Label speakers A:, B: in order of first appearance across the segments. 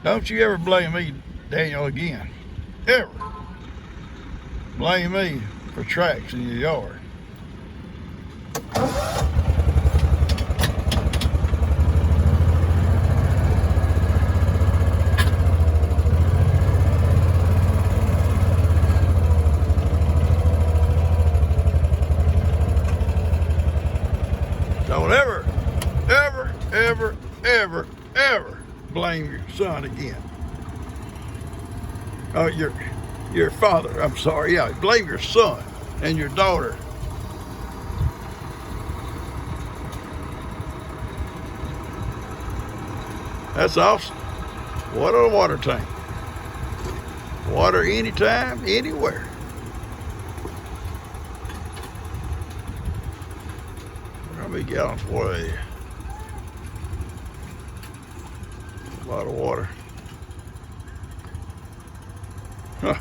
A: Don't you ever blame me, Daniel, again. Ever. Blame me for tracks in your yard. Don't ever blame your son again. Oh, your father, I'm sorry. Yeah, blame your son and your daughter. That's awesome. What a water tank. Water anytime, anywhere. How many gallons water is? A lot of water. Huh.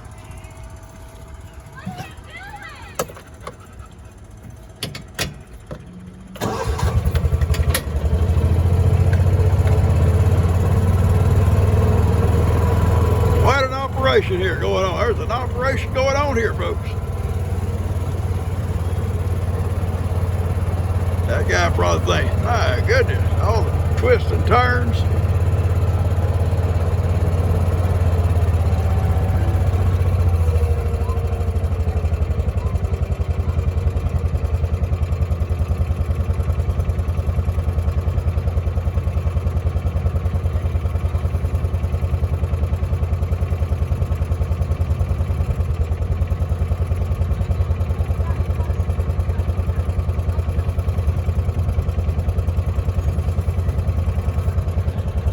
A: Quite an operation here going on. There's an operation going on here, folks. That guy probably thinks, my goodness, all the twists and turns.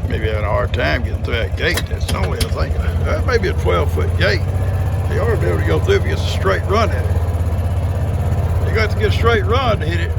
A: Maybe having a hard time getting through that gate. That's only, I think, that may be a 12-foot gate. You ought to be able to go through if you get a straight run at it. You got to get a straight run to hit it.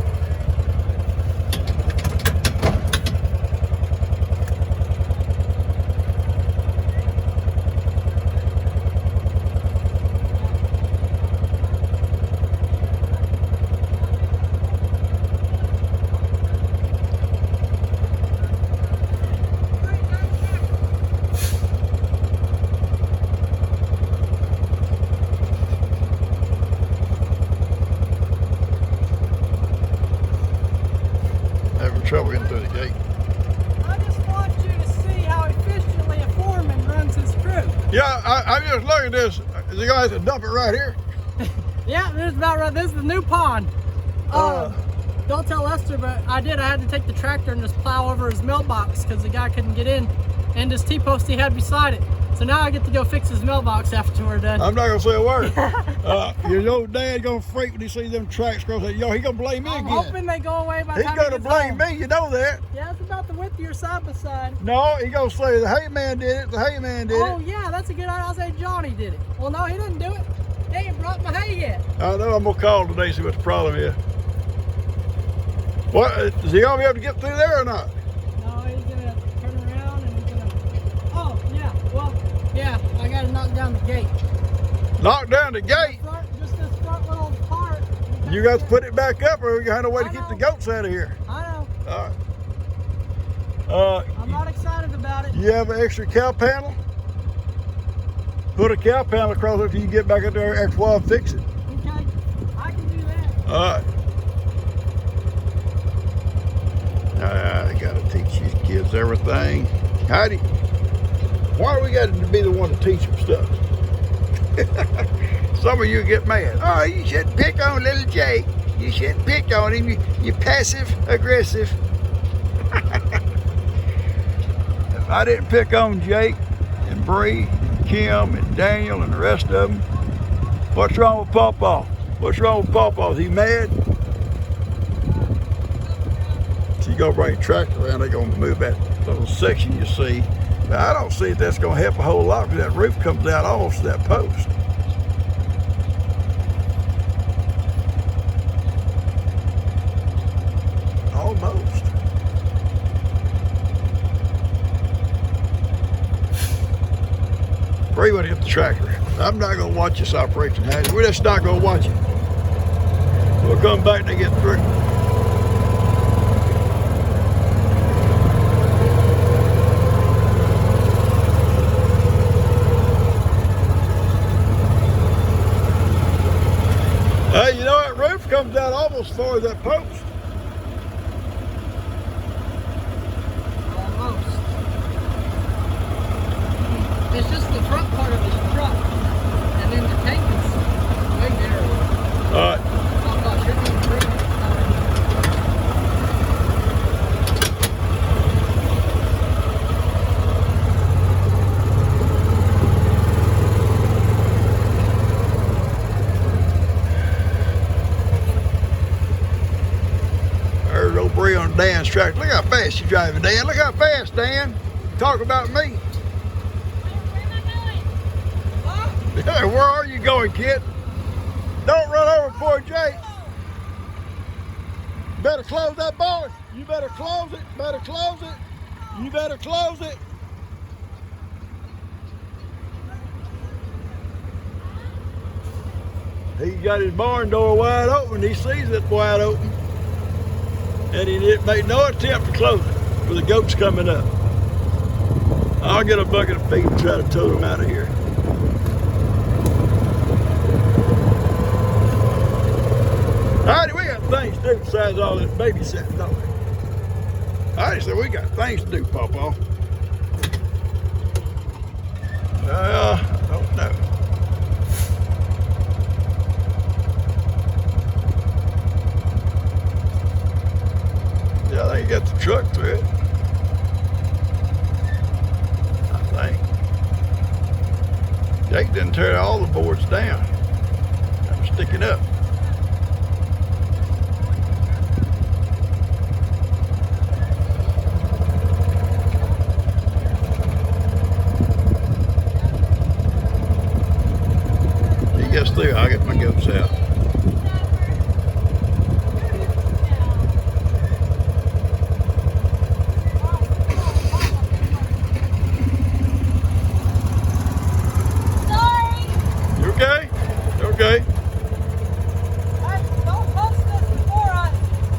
A: Having trouble getting through the gate.
B: I just want you to see how efficiently a foreman runs his crew.
A: Yeah, I'm just looking at this. Is he gonna have to dump it right here?
B: Yeah, this is about right. This is the new pond. Don't tell Lester, but I had to take the tractor and just plow over his mailbox because the guy couldn't get in, and his T-post he had beside it. So now I get to go fix his mailbox after we're done.
A: I'm not gonna say a word. Your dad gonna freak when he sees them tracks cross. Yo, he gonna blame me
B: I'm
A: again.
B: hoping they go away by the
A: He's
B: time
A: gonna
B: he gets
A: blame
B: home.
A: me. You know that.
B: Yeah, it's about the width of your side by side.
A: No, he gonna say the hay man did it. The hay man did
B: Oh
A: it.
B: yeah, that's a good idea. I'll say Johnny did it. Well, no, he didn't do it. He ain't brought my hay yet.
A: I know. I'm gonna call today see what the problem is. What is he gonna be able to get through there or not?
B: No, he's gonna turn around and he's gonna. Oh yeah, well yeah, I gotta knock down the gate.
A: Knock down the gate.
B: Just this front little part.
A: You got to put it back up, or we got no way to keep the goats out of here.
B: I know.
A: All right.
B: I'm not excited about it.
A: You have an extra cow panel? Put a cow panel across it till you get back up there after a while and fix it.
B: Okay, I can do that.
A: All right. I gotta teach these kids everything. Heidi, why do we got to be the one to teach them stuff? Some of you get mad. Oh, you shouldn't pick on little Jake. You shouldn't pick on him. You're passive aggressive. If I didn't pick on Jake and Bree, Kim and Daniel and the rest of them, what's wrong with Pawpaw? What's wrong with Pawpaw? Is he mad? So you go bring a tractor around, they're gonna move that little section you see. But I don't see that's gonna help a whole lot because that roof comes out almost to that post. Almost. Bree would hit the tractor. I'm not gonna watch this operation, Hattie. We're just not gonna watch it. We'll come back and get through. tractor. Look how fast you're driving, Dan. Look how fast, Dan. Talk about me. Where are you going, kid? Don't run over poor Jake. Better close that boy. You better close it. Better close it. You better close it. He got his barn door wide open. He sees it wide open. And he didn't make no attempt to close it for the goats coming up. I'll get a bucket of feed and try to tow them out of here. Alrighty, we got things to do besides all this babysitting, don't we? Alrighty, so we got things to do, Pawpaw. I don't know. Yeah, I think you got the truck through it. I think. Jake didn't tear all the boards down. I'm sticking up. He gets through, I'll get my goats out.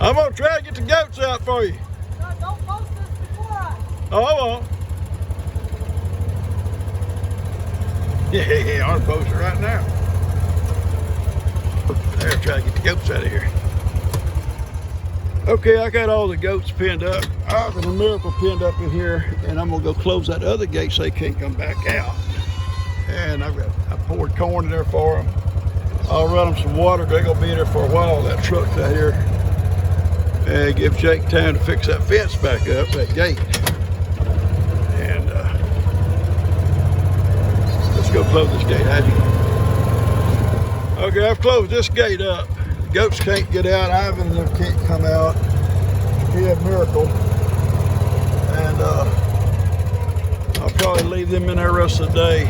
A: I'm gonna try to get the goats out for you.
B: No, don't post this before I.
A: Oh, I won't. Yeah, I'm gonna post it right now. There, try to get the goats out of here. Okay, I got all the goats pinned up. I've got a Miracle pinned up in here, and I'm gonna go close that other gate so they can't come back out. And I poured corn in there for them. I'll run them some water. They're gonna be in there for a while. That truck's out here. And give Jake time to fix that fence back up, that gate. And let's go close this gate, Hattie. Okay, I've closed this gate up. The goats can't get out. Ivan and them can't come out. He had Miracle. And I'll probably leave them in there the rest of the day.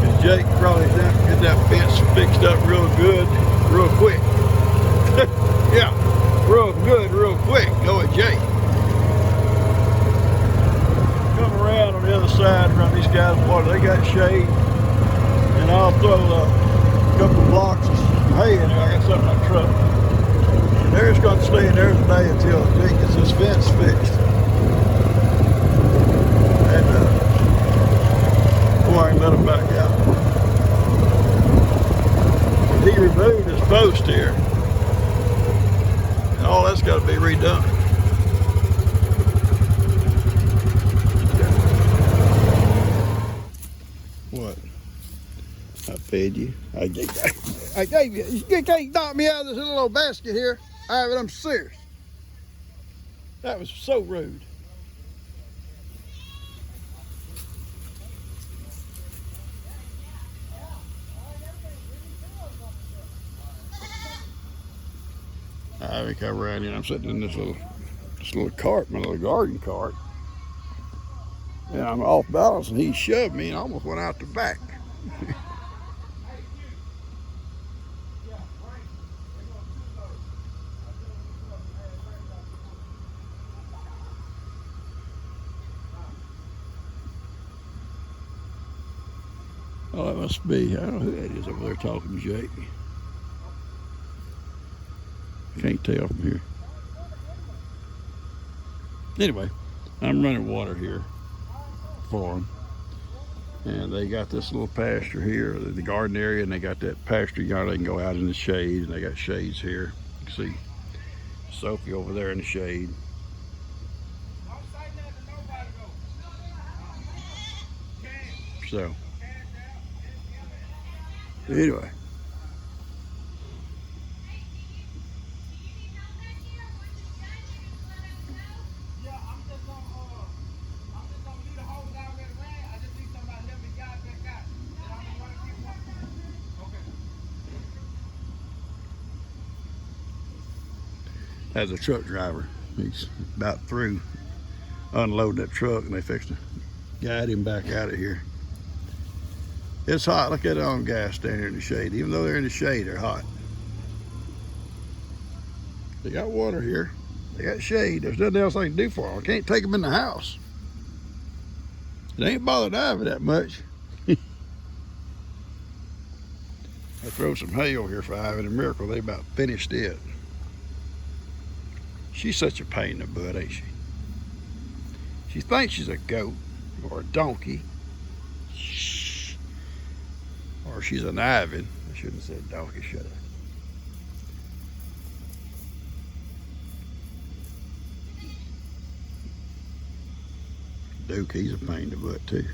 A: And Jake probably get that fence fixed up real good, real quick. Yeah, real good, real quick. Go with Jake. Come around on the other side from these guys' water. They got shade. And I'll throw a couple blocks of hay in there. I got some in my truck. And they're just going to stay in there today until Jake gets this fence fixed. And before I can let them back out. He removed his post here. All that's got to be redone. What? I fed you. I gave you. You can't knock me out of this little old basket here. I'm serious. That was so rude. I come around here and I'm sitting in this little cart, my little garden cart. And I'm off balance and he shoved me and I almost went out the back. Oh, it must be, I don't know who that is over there talking to Jake. Can't tell from here. Anyway, I'm running water here for them. And they got this little pasture here, the garden area, and they got that pasture yard. They can go out in the shade, and they got shades here. You can see Sophie over there in the shade. So, anyway. as a truck driver. He's about through unloading that truck, and they fixed to guide him back out of here. It's hot. Look at it on gas standing here in the shade. Even though they're in the shade, they're hot. They got water here. They got shade. There's nothing else I can do for them. I can't take them in the house. It ain't bothered Ivy that much. I throw some hay over here for Ivy and a Miracle. They about finished it. She's such a pain in the butt, ain't she? She thinks she's a goat or a donkey. Or she's an Ivy. I shouldn't have said donkey, should I? Duke, he's a pain in the butt too.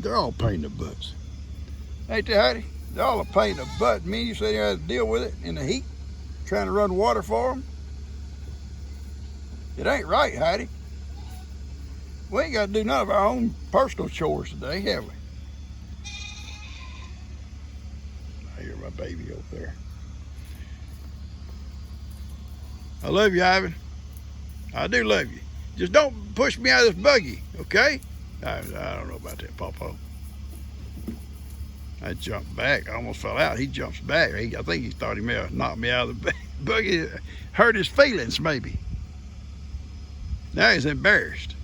A: They're all pain in the butts. Ain't they, Hattie? They're all a pain in the butt. Me, you said you had to deal with it in the heat, trying to run water for them. It ain't right, Hattie. We ain't got to do none of our own personal chores today, have we? I hear my baby over there. I love you, Ivan. I do love you. Just don't push me out of this buggy, okay? I don't know about that, Pawpaw. I jumped back. I almost fell out. He jumps back. I think he thought he may have knocked me out of the buggy. Hurt his feelings, maybe. Now he's embarrassed.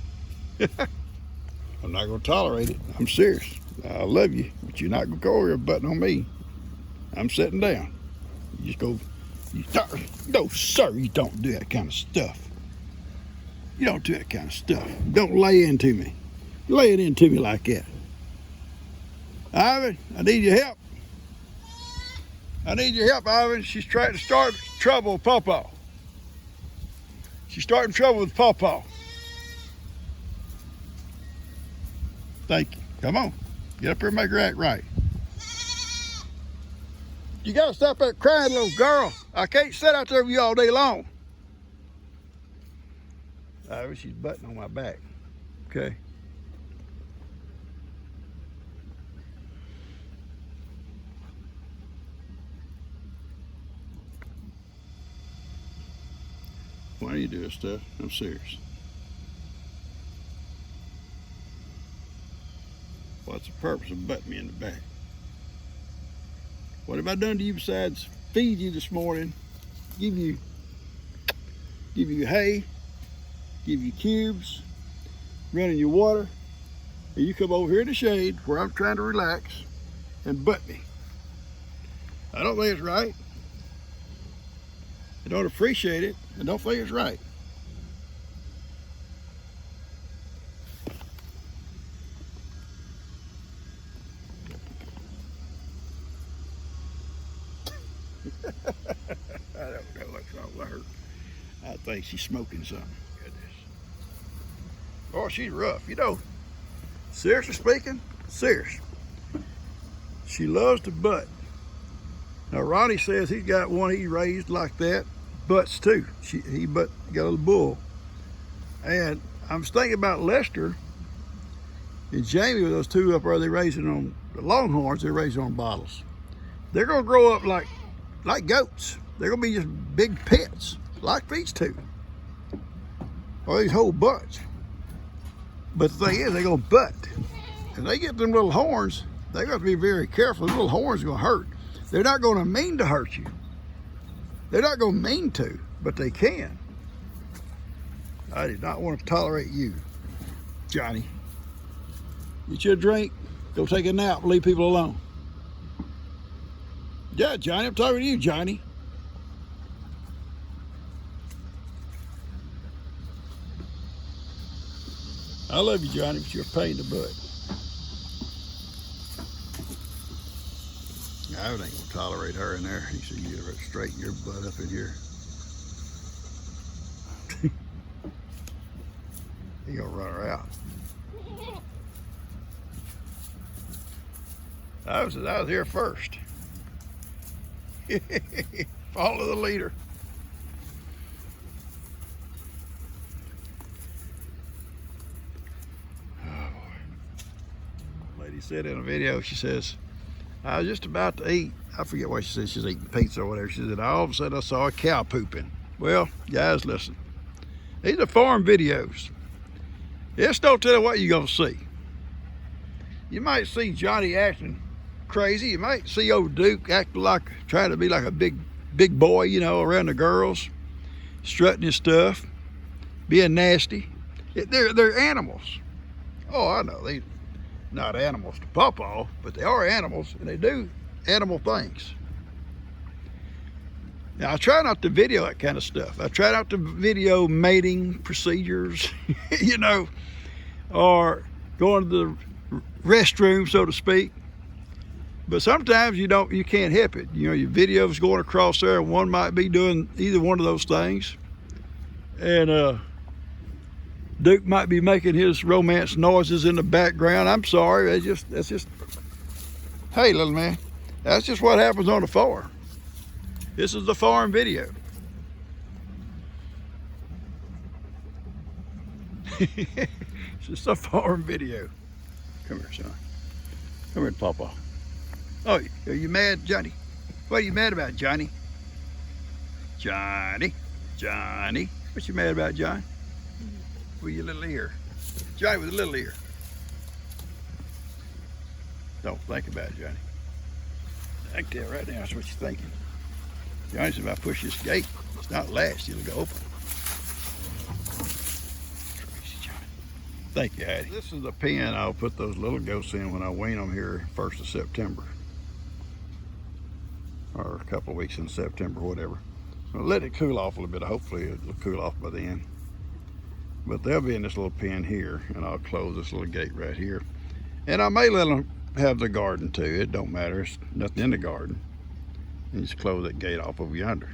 A: I'm not going to tolerate it. I'm serious. I love you, but you're not going to go over your button on me. I'm sitting down. You just go, no, sir, you don't do that kind of stuff. You don't do that kind of stuff. Don't lay into me. Lay it into me like that. Ivan, I need your help. I need your help, Ivan. She's trying to start trouble with Pawpaw. She's starting trouble with Pawpaw. Thank you. Come on. Get up here and make her act right. You gotta stop that crying, little girl. I can't sit out there with you all day long. She's butting on my back. Okay. Why do you do this stuff? I'm serious. What's the purpose of butting me in the back? What have I done to you besides feed you this morning, give you hay, give you cubes, running your water, and you come over here in the shade where I'm trying to relax and butt me? I don't think it's right. I don't appreciate it. I don't think it's right. I don't know what's wrong with her. I think she's smoking something. Goodness. Oh, she's rough. You know, seriously speaking, serious. She loves to butt. Now, Ronnie says he's got one he raised like that, butts too. He got a little bull. And I'm thinking about Lester and Jamie with those two up there. They're raising on the Longhorns. They're raising on bottles. They're gonna grow up like goats. They're gonna be just big pets, like these two, or these whole bunch. But the thing is, they're gonna butt. If they get them little horns, they got to be very careful. The little horns are gonna hurt. They're not gonna mean to hurt you. They're not gonna mean to, but they can. I did not want to tolerate you, Johnny. Get you a drink, go take a nap, leave people alone. Yeah, Johnny, I'm talking to you, Johnny. I love you, Johnny, but you're a pain in the butt. I ain't gonna tolerate her in there. He said, you gotta straighten your butt up in here. He gonna run her out. I was here first. Follow the leader. Oh boy. Lady said in a video, she says, I was just about to eat. I forget what she said. She's eating pizza or whatever. She said, all of a sudden I saw a cow pooping. Well, guys, listen. These are farm videos. This don't tell you what you're gonna see. You might see Johnny acting crazy. You might see old Duke acting like, trying to be like a big boy, you know, around the girls, strutting his stuff, being nasty. They're animals. Oh, I know, they're not animals to Pawpaw, but they are animals, and they do animal things. Now, I try not to video that kind of stuff. I try not to video mating procedures, you know, or going to the restroom, so to speak. But sometimes you can't help it. You know, your video's going across there, and one might be doing either one of those things. And Duke might be making his romance noises in the background. I'm sorry, that's just, hey, little man, that's just what happens on the farm. This is the farm video. It's just a farm video. Come here, son. Come here, Pawpaw. Oh, are you mad, Johnny? What are you mad about, Johnny? Johnny. What you mad about, John? With your little ear. Johnny with a little ear. Don't think about it, Johnny. I can tell right now that's what you're thinking. Johnny said, if I push this gate, it's not latched, it'll go open. Crazy Johnny. Thank you, Hattie. This is the pen I'll put those little goats in when I wean them here 1st of September. Or a couple of weeks in September, whatever. I'll let it cool off a little bit. Hopefully it'll cool off by then. But they'll be in this little pen here, and I'll close this little gate right here. And I may let them have the garden too. It don't matter. It's nothing in the garden. And just close that gate off over yonder.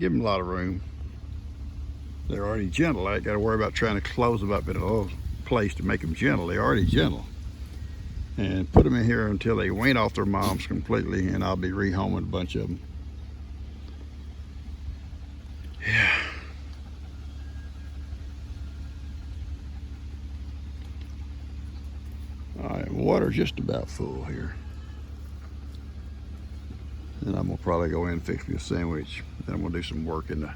A: Give them a lot of room. They're already gentle. I ain't got to worry about trying to close them up in a little place to make them gentle. They're already gentle. And put them in here until they wean off their moms completely, and I'll be rehoming a bunch of them. Yeah. All right, water's just about full here. And I'm gonna probably go in and fix me a sandwich. Then I'm gonna do some work in the,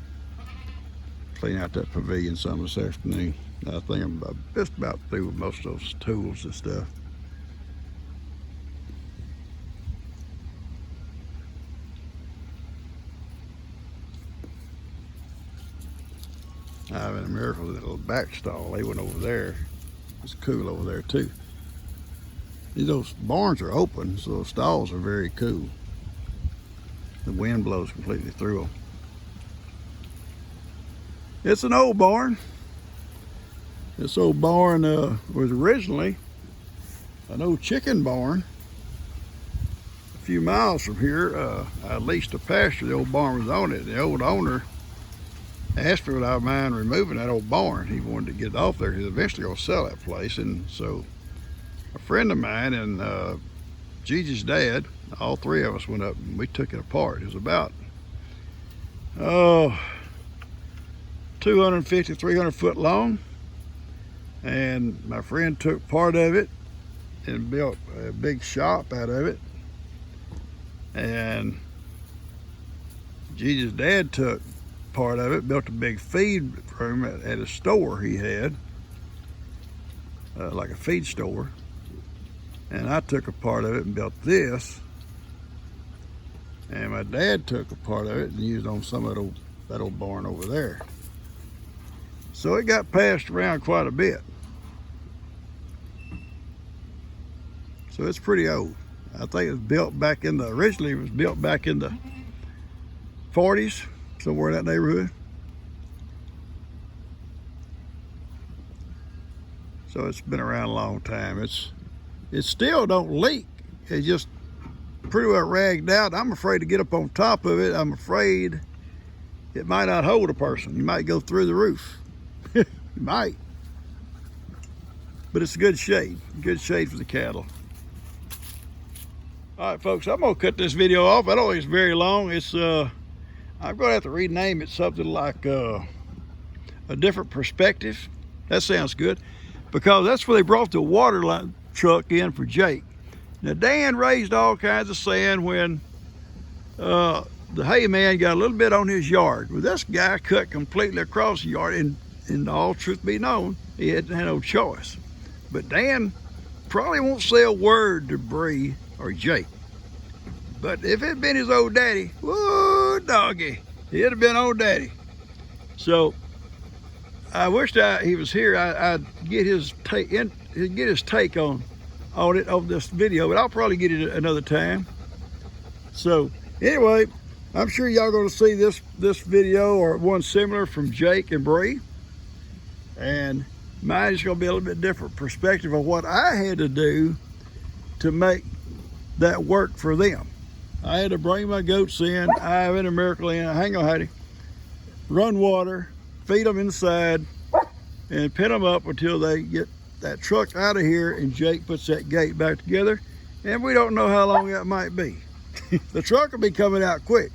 A: clean out that pavilion some this afternoon. I think I'm just about through with most of those tools and stuff. I'm in a miracle, that little back stall, they went over there. It's cool over there too. Those barns are open, so those stalls are very cool. The wind blows completely through them. It's an old barn. This old barn was originally an old chicken barn. A few miles from here, I leased a pasture. The old barn was on it. The old owner asked me would I mind removing that old barn. He wanted to get it off there. He was eventually going to sell that place. And so a friend of mine and Gigi's dad, all three of us went up and we took it apart. It was about 250, 300 foot long. And my friend took part of it and built a big shop out of it. And Gigi's dad took part of it, built a big feed room at a store he had, like a feed store. And I took a part of it and built this. And my dad took a part of it and used on some of that old barn over there. So it got passed around quite a bit. So it's pretty old. I think it was built back in the, originally it was built back in the 40s, somewhere in that neighborhood. So it's been around a long time. It still don't leak. It's just pretty well ragged out. I'm afraid to get up on top of it. I'm afraid it might not hold a person. You might go through the roof. You might. But it's a good shade for the cattle. All right, folks, I'm gonna cut this video off. I don't think it's very long. I'm gonna have to rename it something like a different perspective. That sounds good, because that's where they brought the water line truck in for Jake. Now Dan raised all kinds of sand when the hay man got a little bit on his yard. Well, this guy cut completely across the yard, and in all truth be known, he had no choice. But Dan probably won't say a word to Bree or Jake. But if it had been his old daddy, whoa, doggy, he'd have been old daddy. So I wished he was here. I'd get his take on it over this video, but I'll probably get it another time. So anyway, I'm sure y'all gonna see this video or one similar from Jake and Bree, and mine is gonna be a little bit different perspective of what I had to do to make that work for them. I had to bring my goats in. I have in a miracle in. Hang on, Hattie. Run water, feed them inside, and pin them up until they get that truck out of here and Jake puts that gate back together. And we don't know how long that might be. The truck will be coming out quick.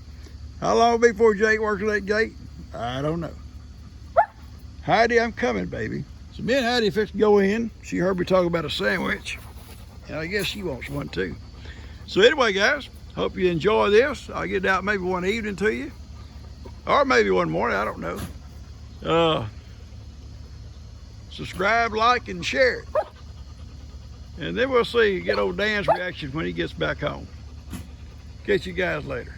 A: How long will it be before Jake works that gate? I don't know. Heidi, I'm coming, baby. So me and Heidi fixed to go in. She heard me talk about a sandwich, and I guess she wants one too. So anyway, guys, hope you enjoy this. I'll get it out maybe one evening to you, or maybe one morning, I don't know. Subscribe, like, and share it. And then we'll see, get old Dan's reaction when he gets back home. Catch you guys later.